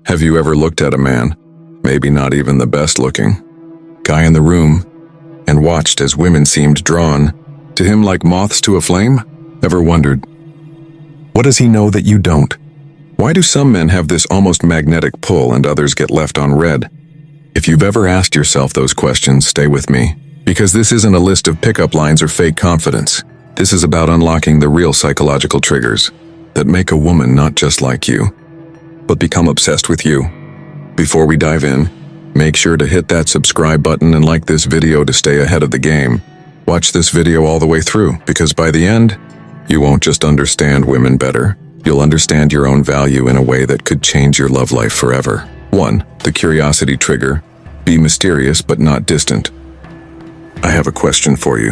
Have you ever looked at a man, maybe not even the best looking, guy in the room, and watched as women seemed drawn to him like moths to a flame? Ever wondered, what does he know that you don't? Why do some men have this almost magnetic pull and others get left on red? If you've ever asked yourself those questions, stay with me, because this isn't a list of pickup lines or fake confidence. This is about unlocking the real psychological triggers that make a woman not just like you, but become obsessed with you. Before we dive in, make sure to hit that subscribe button and like this video to stay ahead of the game. Watch this video all the way through, because by the end, you won't just understand women better, you'll understand your own value in a way that could change your love life forever. 1. The curiosity trigger. Be mysterious but not distant. I have a question for you.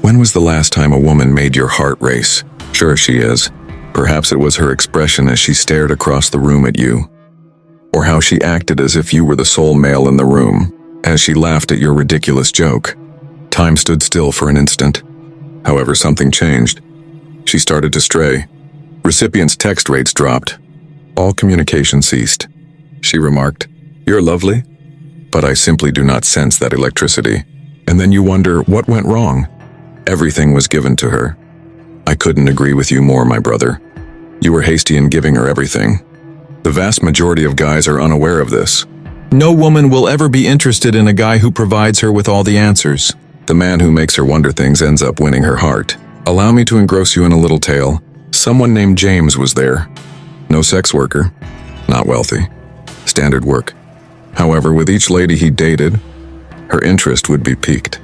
When was the last time a woman made your heart race? Sure she is. Perhaps it was her expression as she stared across the room at you. Or how she acted as if you were the sole male in the room, as she laughed at your ridiculous joke. Time stood still for an instant. However, something changed. She started to stray. Recipient's text rates dropped. All communication ceased. She remarked, "You're lovely, but I simply do not sense that electricity." And then you wonder, what went wrong? Everything was given to her. I couldn't agree with you more, my brother. You were hasty in giving her everything. The vast majority of guys are unaware of this. No woman will ever be interested in a guy who provides her with all the answers. The man who makes her wonder things ends up winning her heart. Allow me to engross you in a little tale. Someone named James was there. No sex worker, not wealthy, standard work. However, with each lady he dated, her interest would be piqued.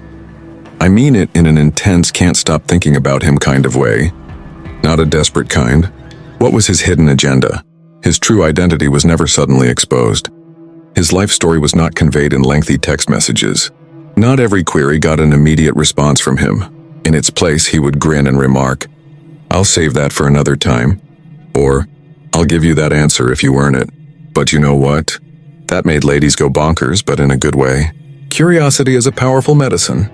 I mean it in an intense, can't stop thinking about him kind of way. Not a desperate kind. What was his hidden agenda? His true identity was never suddenly exposed. His life story was not conveyed in lengthy text messages. Not every query got an immediate response from him. In its place, he would grin and remark, "I'll save that for another time." Or, "I'll give you that answer if you earn it." But you know what? That made ladies go bonkers, but in a good way. Curiosity is a powerful medicine.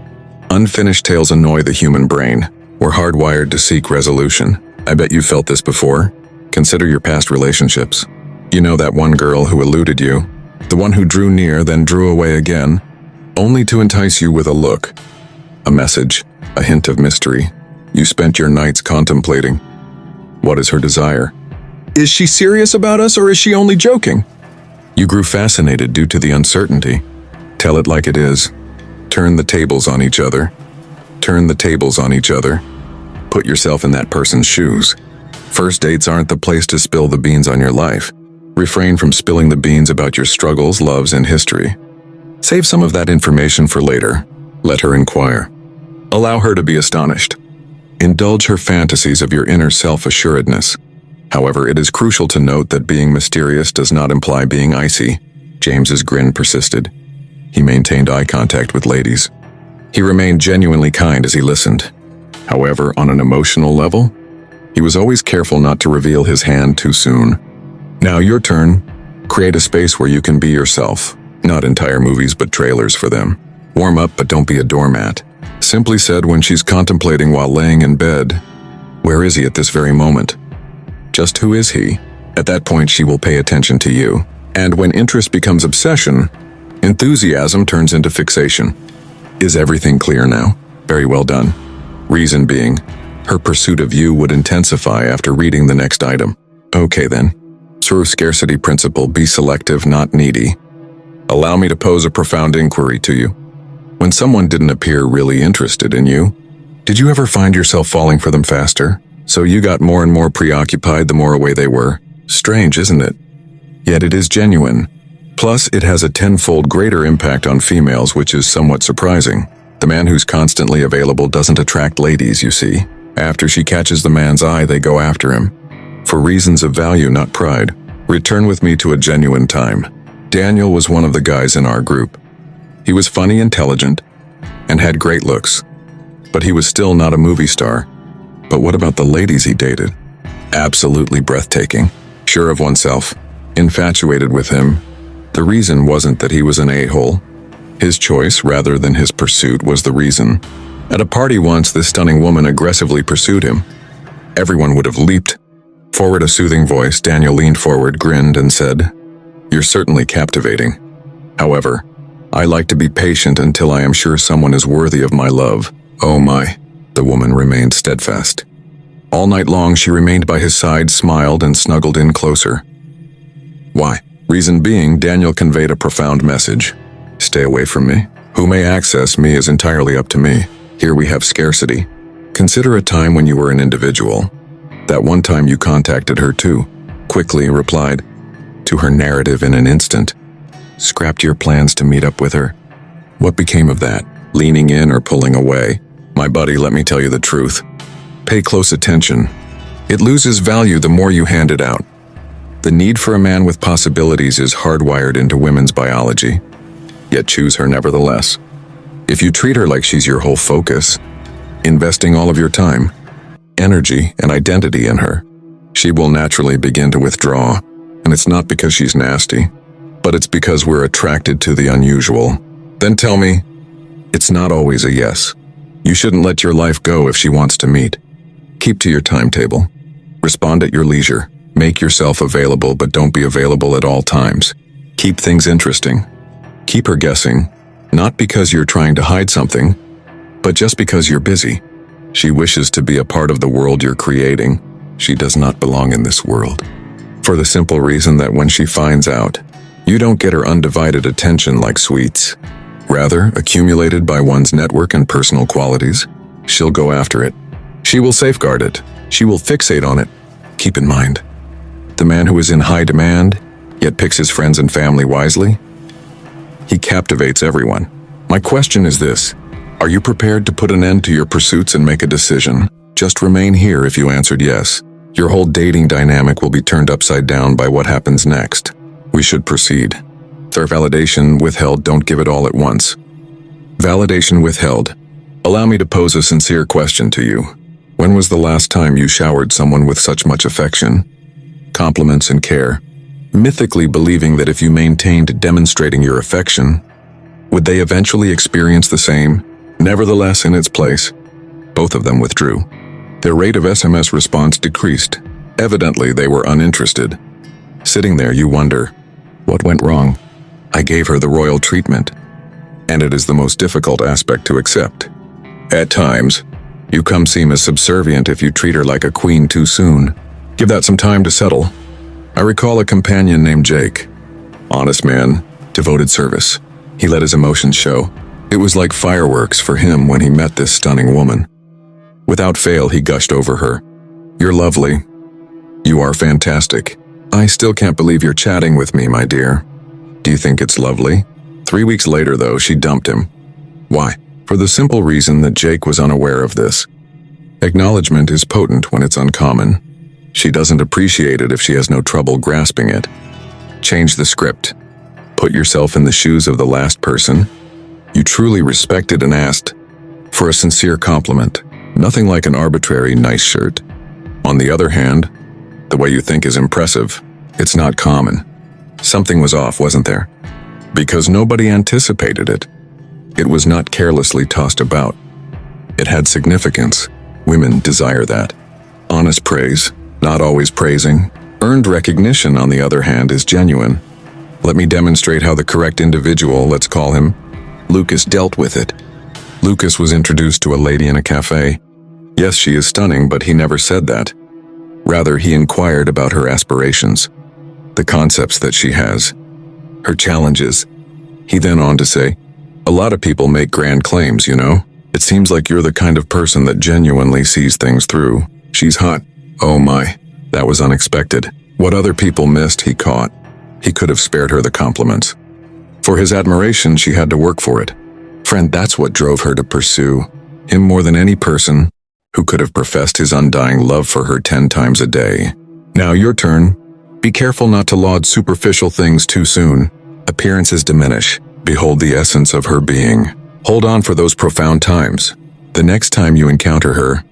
Unfinished tales annoy the human brain. We're hardwired to seek resolution. I bet you felt this before. Consider your past relationships. You know that one girl who eluded you, the one who drew near then drew away again, only to entice you with a look, a message, a hint of mystery. You spent your nights contemplating. What is her desire? Is she serious about us, or is she only joking? You grew fascinated due to the uncertainty. Tell it like it is. Turn the tables on each other. Turn the tables on each other. Put yourself in that person's shoes. First dates aren't the place to spill the beans on your life. Refrain from spilling the beans about your struggles, loves, and history. Save some of that information for later. Let her inquire. Allow her to be astonished. Indulge her fantasies of your inner self-assuredness. However, it is crucial to note that being mysterious does not imply being icy. James's grin persisted. He maintained eye contact with ladies. He remained genuinely kind as he listened. However, on an emotional level, he was always careful not to reveal his hand too soon. Now your turn. Create a space where you can be yourself. Not entire movies, but trailers for them. Warm up, but don't be a doormat. Simply said, when she's contemplating while laying in bed, where is he at this very moment? Just who is he? At that point, she will pay attention to you. And when interest becomes obsession, enthusiasm turns into fixation. Is everything clear now? Very well done. Reason being, her pursuit of you would intensify after reading the next item. Okay then. Through scarcity principle, be selective, not needy. Allow me to pose a profound inquiry to you. When someone didn't appear really interested in you, did you ever find yourself falling for them faster? So you got more and more preoccupied the more away they were. Strange, isn't it? Yet it is genuine. Plus, it has a tenfold greater impact on females, which is somewhat surprising. The man who's constantly available doesn't attract ladies, you see. After she catches the man's eye, they go after him. For reasons of value, not pride. Return with me to a genuine time. Daniel was one of the guys in our group. He was funny, intelligent, and had great looks. But he was still not a movie star. But what about the ladies he dated? Absolutely breathtaking. Sure of oneself. Infatuated with him. The reason wasn't that he was an a-hole. His choice, rather than his pursuit, was the reason. At a party once, this stunning woman aggressively pursued him. Everyone would have leaped. Forward a soothing voice, Daniel leaned forward, grinned, and said, You're certainly captivating. However, I like to be patient until I am sure someone is worthy of my love. Oh my, the woman remained steadfast. All night long she remained by his side, smiled, and snuggled in closer. Why? Reason being, Daniel conveyed a profound message. Stay away from me. Who may access me is entirely up to me. Here we have scarcity. Consider a time when you were an individual. That one time you contacted her too. Quickly replied to her narrative in an instant. Scrapped your plans to meet up with her. What became of that? Leaning in or pulling away? My buddy, let me tell you the truth. Pay close attention. It loses value the more you hand it out. The need for a man with possibilities is hardwired into women's biology. Yet choose her nevertheless. If you treat her like she's your whole focus, investing all of your time, energy, and identity in her, she will naturally begin to withdraw. And it's not because she's nasty, but it's because we're attracted to the unusual. Then tell me, it's not always a yes. You shouldn't let your life go if she wants to meet. Keep to your timetable. Respond at your leisure. Make yourself available, but don't be available at all times. Keep things interesting. Keep her guessing, not because you're trying to hide something, but just because you're busy. She wishes to be a part of the world you're creating. She does not belong in this world. For the simple reason that when she finds out, you don't get her undivided attention like sweets. Rather, accumulated by one's network and personal qualities, she'll go after it. She will safeguard it. She will fixate on it. Keep in mind, the man who is in high demand, yet picks his friends and family wisely, he captivates everyone. My question is this: are you prepared to put an end to your pursuits and make a decision? Just remain here if you answered yes. Your whole dating dynamic will be turned upside down by what happens next. We should proceed. Their validation withheld, don't give it all at once. Validation withheld. Allow me to pose a sincere question to you. When was the last time you showered someone with such much affection, compliments, and care, mythically believing that if you maintained demonstrating your affection, would they eventually experience the same? Nevertheless, in its place, both of them withdrew. Their rate of SMS response decreased. Evidently, they were uninterested. Sitting there, you wonder, what went wrong? I gave her the royal treatment, and it is the most difficult aspect to accept. At times, you seem as subservient if you treat her like a queen too soon. Give that some time to settle. I recall a companion named Jake. Honest man, devoted service. He let his emotions show. It was like fireworks for him when he met this stunning woman. Without fail, he gushed over her. You're lovely. You are fantastic. I still can't believe you're chatting with me, my dear. Do you think it's lovely? 3 weeks later, though, she dumped him. Why? For the simple reason that Jake was unaware of this. Acknowledgement is potent when it's uncommon. She doesn't appreciate it if she has no trouble grasping it. Change the script. Put yourself in the shoes of the last person you truly respected and asked for a sincere compliment. Nothing like an arbitrary nice shirt. On the other hand, the way you think is impressive. It's not common. Something was off, wasn't there? Because nobody anticipated it. It was not carelessly tossed about. It had significance. Women desire that. Honest praise, not always praising. Earned recognition, on the other hand, is genuine. Let me demonstrate how the correct individual, let's call him Lucas, dealt with it. Lucas was introduced to a lady in a cafe. Yes, she is stunning, but he never said that. Rather, he inquired about her aspirations, the concepts that she has, her challenges. He then on to say, a lot of people make grand claims, you know. It seems like you're the kind of person that genuinely sees things through. She's hot. Oh my, that was unexpected. What other people missed, he caught. He could have spared her the compliments. For his admiration, she had to work for it. Friend, that's what drove her to pursue him more than any person who could have professed his undying love for her 10 times a day. Now your turn. Be careful not to laud superficial things too soon. Appearances diminish. Behold the essence of her being. Hold on for those profound times. The next time you encounter her,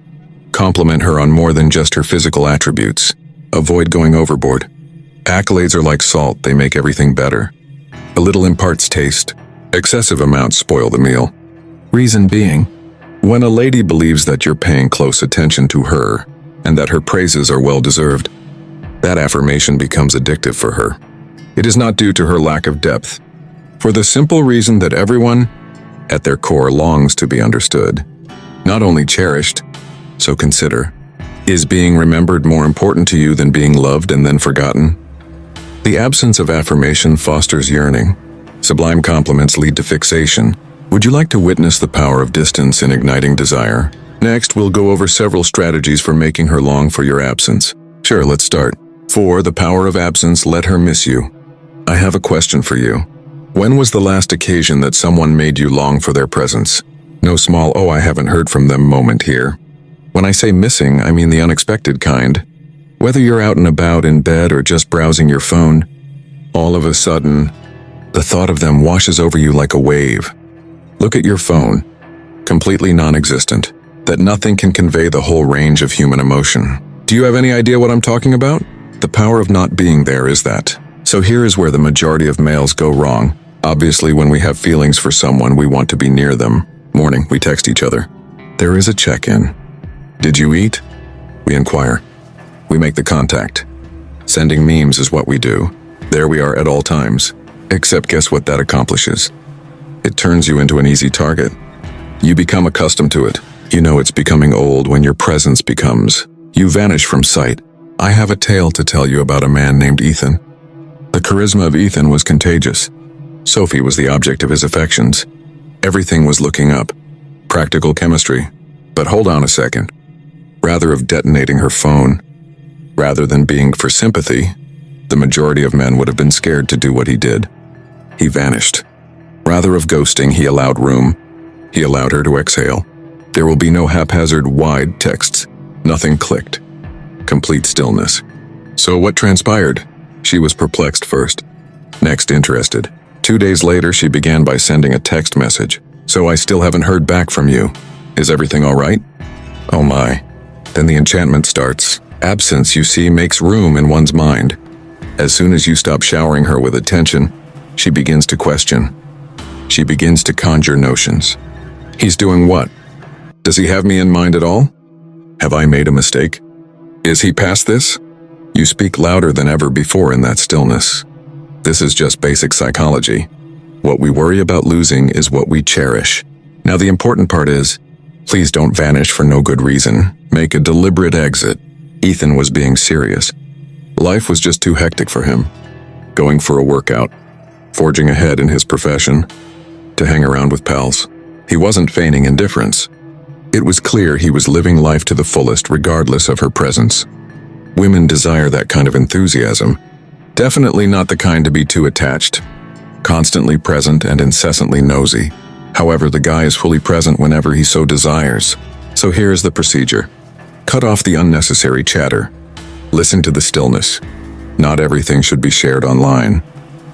compliment her on more than just her physical attributes. Avoid going overboard. Accolades are like salt, they make everything better. A little imparts taste. Excessive amounts spoil the meal. Reason being, when a lady believes that you're paying close attention to her and that her praises are well-deserved, that affirmation becomes addictive for her. It is not due to her lack of depth, for the simple reason that everyone, at their core, longs to be understood, not only cherished. So consider, is being remembered more important to you than being loved and then forgotten? The absence of affirmation fosters yearning. Sublime compliments lead to fixation. Would you like to witness the power of distance in igniting desire? Next, we'll go over several strategies for making her long for your absence. Sure, let's start. 4. The power of absence. Let her miss you. I have a question for you. When was the last occasion that someone made you long for their presence? No small, "oh, I haven't heard from them" moment here. When I say missing, I mean the unexpected kind. Whether you're out and about in bed or just browsing your phone, all of a sudden, the thought of them washes over you like a wave. Look at your phone. Completely non-existent. That nothing can convey the whole range of human emotion. Do you have any idea what I'm talking about? The power of not being there is that. So here is where the majority of males go wrong. Obviously, when we have feelings for someone, we want to be near them. Morning, we text each other. There is a check-in. Did you eat? We inquire. We make the contact. Sending memes is what we do. There we are at all times. Except guess what that accomplishes? It turns you into an easy target. You become accustomed to it. You know it's becoming old when your presence becomes. You vanish from sight. I have a tale to tell you about a man named Ethan. The charisma of Ethan was contagious. Sophie was the object of his affections. Everything was looking up. Practical chemistry. But hold on a second. Rather of detonating her phone, rather than being for sympathy, the majority of men would have been scared to do what he did. He vanished. Rather of ghosting, he allowed room. He allowed her to exhale. There will be no haphazard wide texts. Nothing clicked. Complete stillness. So what transpired? She was perplexed first. Next, interested. 2 days later, she began by sending a text message. "So I still haven't heard back from you. Is everything all right?" Oh my. Then the enchantment starts. Absence, you see, makes room in one's mind. As soon as you stop showering her with attention, she begins to question. She begins to conjure notions. He's doing what? Does he have me in mind at all? Have I made a mistake? Is he past this? You speak louder than ever before in that stillness. This is just basic psychology. What we worry about losing is what we cherish. Now the important part is, please don't vanish for no good reason. Make a deliberate exit. Ethan was being serious. Life was just too hectic for him. Going for a workout, forging ahead in his profession, to hang around with pals. He wasn't feigning indifference. It was clear he was living life to the fullest regardless of her presence. Women desire that kind of enthusiasm. Definitely not the kind to be too attached, constantly present and incessantly nosy. However, the guy is fully present whenever he so desires. So here's the procedure. Cut off the unnecessary chatter. Listen to the stillness. Not everything should be shared online.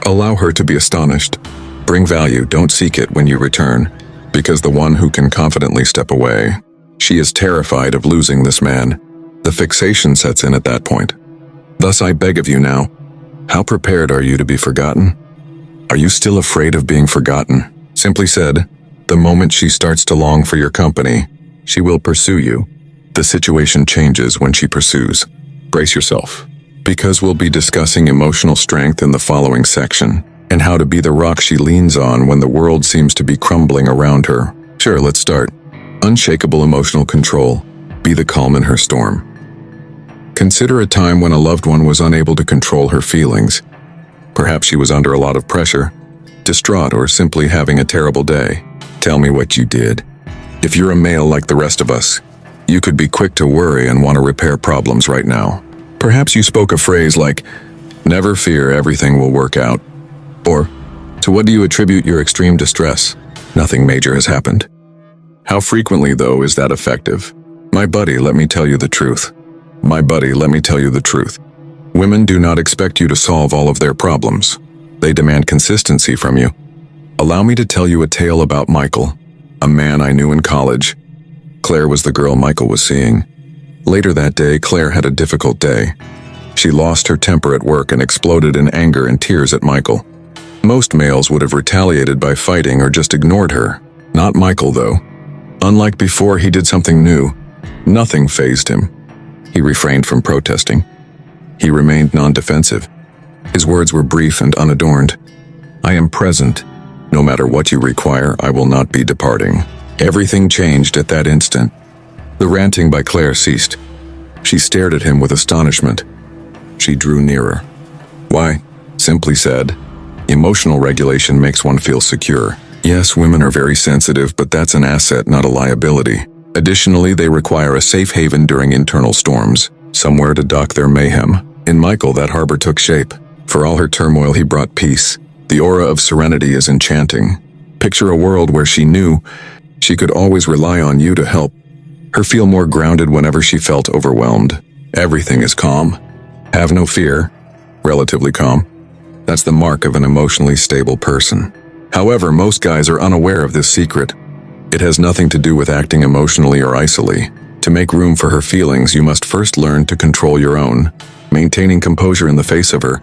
Allow her to be astonished. Bring value, don't seek it when you return, because the one who can confidently step away, she is terrified of losing this man. The fixation sets in at that point. Thus I beg of you now, how prepared are you to be forgotten? Are you still afraid of being forgotten? Simply said, the moment she starts to long for your company, she will pursue you. The situation changes when she pursues. Brace yourself, because we'll be discussing emotional strength in the following section, and how to be the rock she leans on when the world seems to be crumbling around her. Sure, let's start. Unshakable emotional control. Be the calm in her storm. Consider a time when a loved one was unable to control her feelings. Perhaps she was under a lot of pressure, distraught, or simply having a terrible day. Tell me what you did. If you're a male like the rest of us, you could be quick to worry and want to repair problems right now. Perhaps you spoke a phrase like, "Never fear, everything will work out." Or, to what do you attribute your extreme distress? Nothing major has happened. How frequently, though, is that effective? My buddy, let me tell you the truth. My buddy, let me tell you the truth. Women do not expect you to solve all of their problems. They demand consistency from you. Allow me to tell you a tale about Michael, a man I knew in college. Claire was the girl Michael was seeing. Later that day, Claire had a difficult day. She lost her temper at work and exploded in anger and tears at Michael. Most males would have retaliated by fighting or just ignored her. Not Michael, though. Unlike before, he did something new. Nothing fazed him. He refrained from protesting. He remained non-defensive. His words were brief and unadorned. "I am present. No matter what you require, I will not be departing." Everything changed at that instant. The ranting by Claire ceased. She stared at him with astonishment. She drew nearer. "Why?" Simply said. "Emotional regulation makes one feel secure. Yes, women are very sensitive, but that's an asset, not a liability. Additionally, they require a safe haven during internal storms, somewhere to dock their mayhem. In Michael, that harbor took shape. For all her turmoil, he brought peace. The aura of serenity is enchanting. Picture a world where she knew she could always rely on you to help her feel more grounded whenever she felt overwhelmed. Everything is calm. Have no fear. Relatively calm. That's the mark of an emotionally stable person. However, most guys are unaware of this secret. It has nothing to do with acting emotionally or icily. To make room for her feelings, you must first learn to control your own, maintaining composure in the face of her.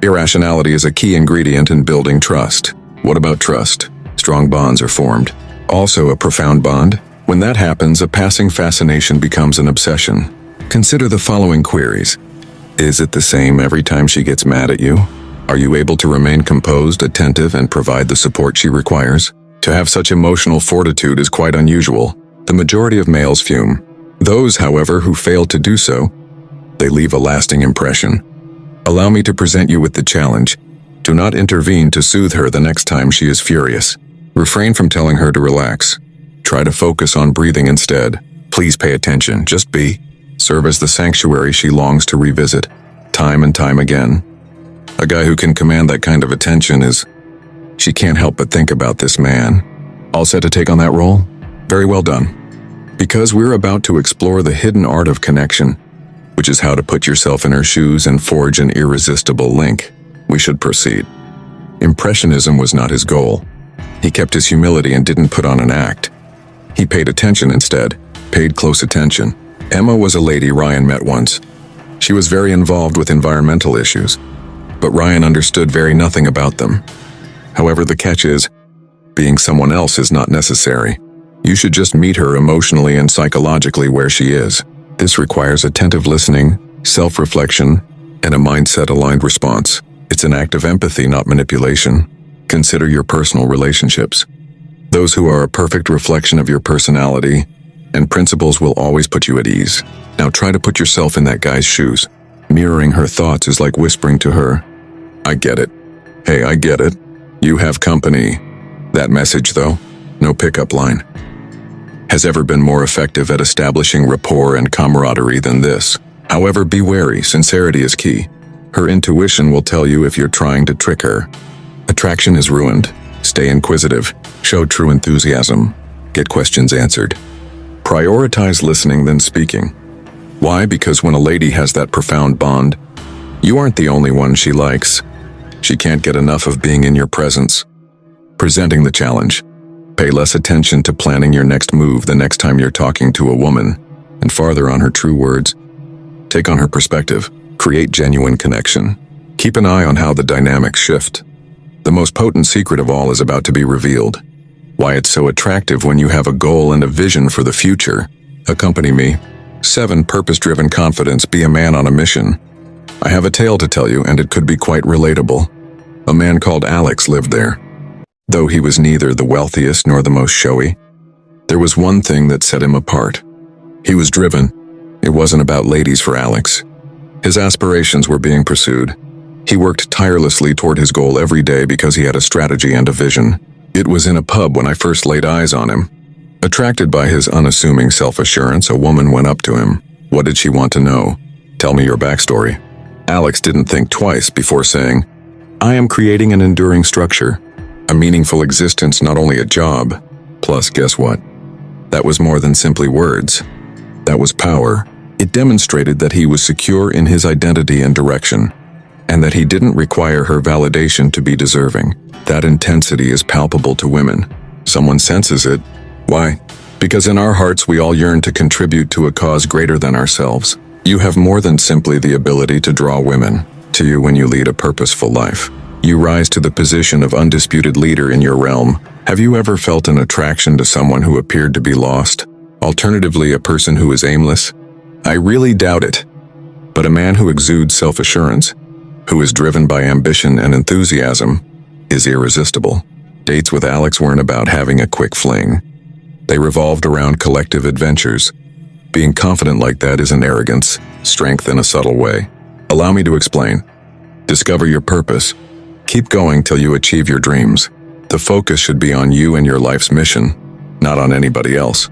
Irrationality is a key ingredient in building trust. What about trust? Strong bonds are formed. Also a profound bond. When that happens, a passing fascination becomes an obsession. Consider the following queries. Is it the same every time she gets mad at you? Are you able to remain composed, attentive, and provide the support she requires? To have such emotional fortitude is quite unusual. The majority of males fume. Those, however, who fail to do so, they leave a lasting impression. Allow me to present you with the challenge. Do not intervene to soothe her the next time she is furious. Refrain from telling her to relax. Try to focus on breathing instead. Please pay attention, just be. Serve as the sanctuary she longs to revisit, time and time again. A guy who can command that kind of attention is... She can't help but think about this man. All set to take on that role? Very well done. Because we're about to explore the hidden art of connection, which is how to put yourself in her shoes and forge an irresistible link, we should proceed. Impressionism was not his goal. He kept his humility and didn't put on an act. He paid attention instead, paid close attention. Emma was a lady Ryan met once. She was very involved with environmental issues, but Ryan understood very nothing about them. However, the catch is, being someone else is not necessary. You should just meet her emotionally and psychologically where she is. This requires attentive listening, self-reflection, and a mindset-aligned response. It's an act of empathy, not manipulation. Consider your personal relationships. Those who are a perfect reflection of your personality and principles will always put you at ease. Now try to put yourself in that guy's shoes. Mirroring her thoughts is like whispering to her, "I get it. Hey, I get it. You have company." That message, though, no pickup line, has ever been more effective at establishing rapport and camaraderie than this. However, be wary, sincerity is key. Her intuition will tell you if you're trying to trick her. Attraction is ruined. Stay inquisitive. Show true enthusiasm. Get questions answered. Prioritize listening than speaking. Why? Because when a lady has that profound bond, you aren't the only one she likes. She can't get enough of being in your presence. Presenting the challenge. Pay less attention to planning your next move the next time you're talking to a woman, and farther on her true words. Take on her perspective. Create genuine connection. Keep an eye on how the dynamics shift. The most potent secret of all is about to be revealed. Why it's so attractive when you have a goal and a vision for the future. Accompany me. 7. Purpose-driven confidence. Be a man on a mission. I have a tale to tell you, and it could be quite relatable. A man called Alex lived there. Though he was neither the wealthiest nor the most showy, there was one thing that set him apart. He was driven. It wasn't about ladies for Alex. His aspirations were being pursued. He worked tirelessly toward his goal every day because he had a strategy and a vision. It was in a pub when I first laid eyes on him. Attracted by his unassuming self-assurance, a woman went up to him. What did she want to know? Tell me your backstory. Alex didn't think twice before saying, I am creating an enduring structure. A meaningful existence, not only a job. Plus, guess what? That was more than simply words. That was power. It demonstrated that he was secure in his identity and direction, and that he didn't require her validation to be deserving. That intensity is palpable to women. Someone senses it. Why? Because in our hearts we all yearn to contribute to a cause greater than ourselves. You have more than simply the ability to draw women to you when you lead a purposeful life. You rise to the position of undisputed leader in your realm. Have you ever felt an attraction to someone who appeared to be lost? Alternatively, a person who is aimless? I really doubt it. But a man who exudes self-assurance, who is driven by ambition and enthusiasm, is irresistible. Dates with Alex weren't about having a quick fling. They revolved around collective adventures. Being confident like that isn't arrogance, strength in a subtle way. Allow me to explain. Discover your purpose. Keep going till you achieve your dreams. The focus should be on you and your life's mission, not on anybody else.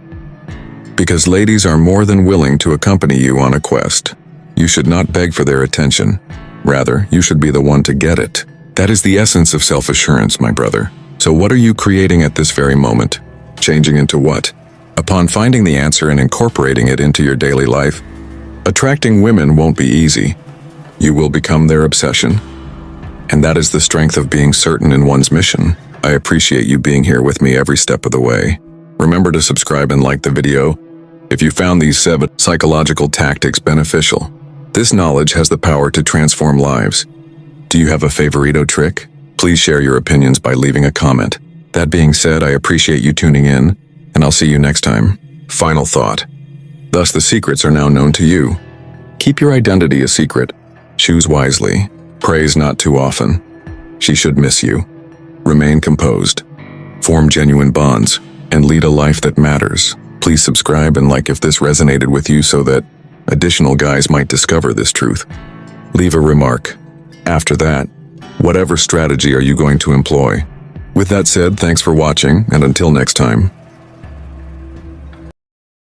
Because ladies are more than willing to accompany you on a quest. You should not beg for their attention. Rather, you should be the one to get it. That is the essence of self-assurance, my brother. So what are you creating at this very moment? Changing into what? Upon finding the answer and incorporating it into your daily life, attracting women won't be easy. You will become their obsession. And that is the strength of being certain in one's mission. I appreciate you being here with me every step of the way. Remember to subscribe and like the video if you found these 7 psychological tactics beneficial. This knowledge has the power to transform lives. Do you have a favorito trick? Please share your opinions by leaving a comment. That being said, I appreciate you tuning in, and I'll see you next time. Final thought. Thus the secrets are now known to you. Keep your identity a secret. Choose wisely. Praise not too often. She should miss you. Remain composed. Form genuine bonds, and lead a life that matters. Please subscribe and like if this resonated with you so that additional guys might discover this truth. Leave a remark. After that, whatever strategy are you going to employ? With that said, thanks for watching, and until next time.